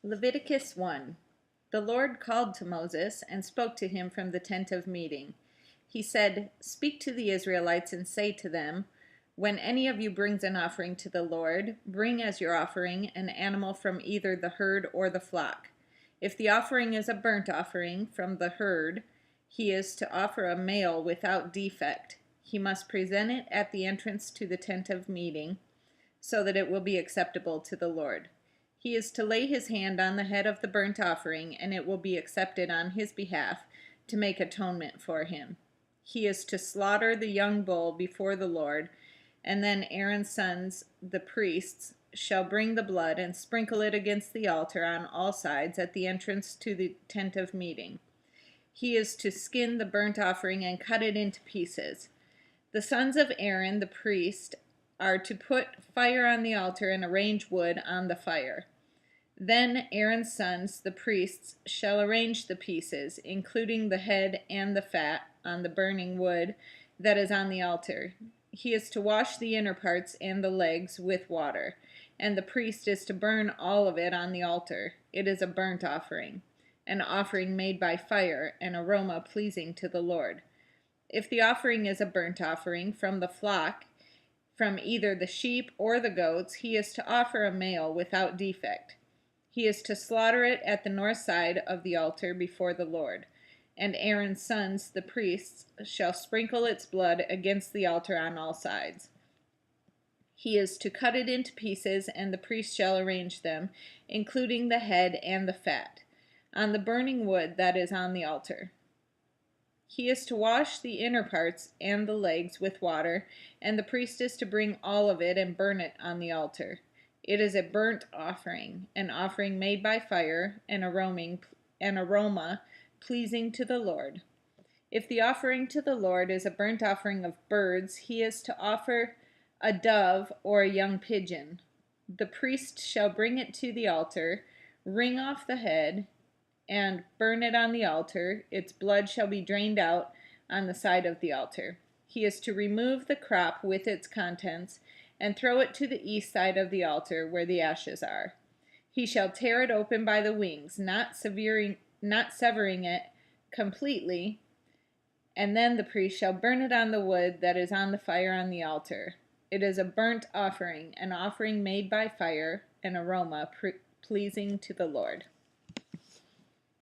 Leviticus 1. The Lord called to Moses and spoke to him from the tent of meeting. He said, "Speak to the Israelites and say to them, when any of you brings an offering to the Lord, bring as your offering an animal from either the herd or the flock. If the offering is a burnt offering from the herd, he is to offer a male without defect. He must present it at the entrance to the tent of meeting, so that it will be acceptable to the Lord. He is to lay his hand on the head of the burnt offering, and it will be accepted on his behalf to make atonement for him. He is to slaughter the young bull before the Lord, and then Aaron's sons, the priests, shall bring the blood and sprinkle it against the altar on all sides at the entrance to the tent of meeting. He is to skin the burnt offering and cut it into pieces. The sons of Aaron, the priest, are to put fire on the altar and arrange wood on the fire. Then Aaron's sons, the priests, shall arrange the pieces, including the head and the fat, on the burning wood that is on the altar. He is to wash the inner parts and the legs with water, and the priest is to burn all of it on the altar. It is a burnt offering, an offering made by fire, an aroma pleasing to the Lord. If the offering is a burnt offering from the flock, from either the sheep or the goats, he is to offer a male without defect. He is to slaughter it at the north side of the altar before the Lord, and Aaron's sons, the priests, shall sprinkle its blood against the altar on all sides. He is to cut it into pieces, and the priest shall arrange them, including the head and the fat, on the burning wood that is on the altar. He is to wash the inner parts and the legs with water, and the priest is to bring all of it and burn it on the altar. It is a burnt offering, an offering made by fire, an aroma pleasing to the Lord. If the offering to the Lord is a burnt offering of birds, he is to offer a dove or a young pigeon. The priest shall bring it to the altar, wring off the head, and burn it on the altar. Its blood shall be drained out on the side of the altar. He is to remove the crop with its contents and throw it to the east side of the altar where the ashes are. He shall tear it open by the wings, not severing it completely, and then the priest shall burn it on the wood that is on the fire on the altar. It is a burnt offering, an offering made by fire, an aroma pleasing to the Lord.